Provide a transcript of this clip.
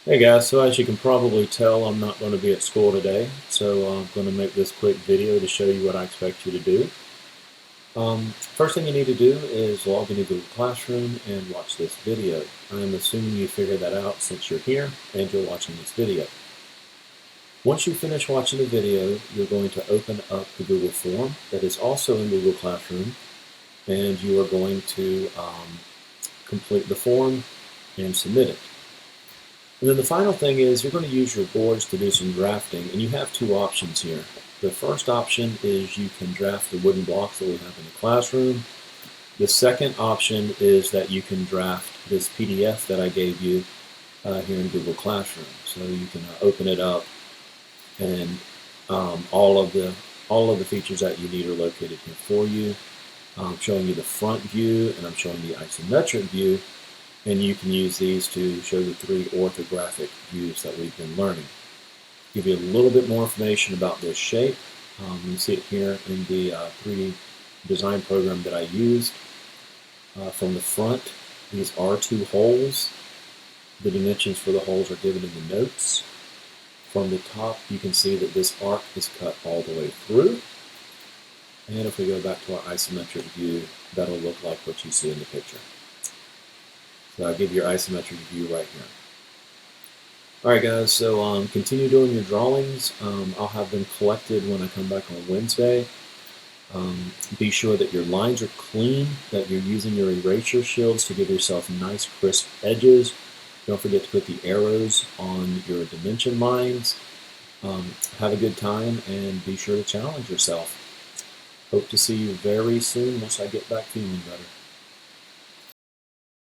Hey guys, so as you can probably tell, I'm not going to be at school today, so I'm going to make this quick video to show you what I expect you to do. First thing you need to do is log into Google Classroom and watch this video. I'm assuming you figured that out since you're here and you're watching this video. Once you finish watching the video, you're going to open up the Google form that is also in Google Classroom, and you are going to complete the form and submit it. And then the final thing is you're going to use your boards to do some drafting, and you have two options here. The first option is you can draft the wooden blocks that we have in the classroom. The second option is that you can draft this PDF that I gave you here in Google Classroom. So you can open it up, and all of the features that you need are located here for you. I'm showing you the front view, and I'm showing the isometric view. And you can use these to show the three orthographic views that we've been learning. Give you a little bit more information about this shape. You see it here in the 3D design program that I used. From the front, these are two holes. The dimensions for the holes are given in the notes. From the top, you can see that this arc is cut all the way through. And if we go back to our isometric view, that'll look like what you see in the picture. So I'll give you your isometric view right here. Alright guys, so continue doing your drawings. I'll have them collected when I come back on Wednesday. Be sure that your lines are clean, that you're using your erasure shields to give yourself nice crisp edges. Don't forget to put the arrows on your dimension lines. Have a good time and be sure to challenge yourself. Hope to see you very soon once I get back feeling better.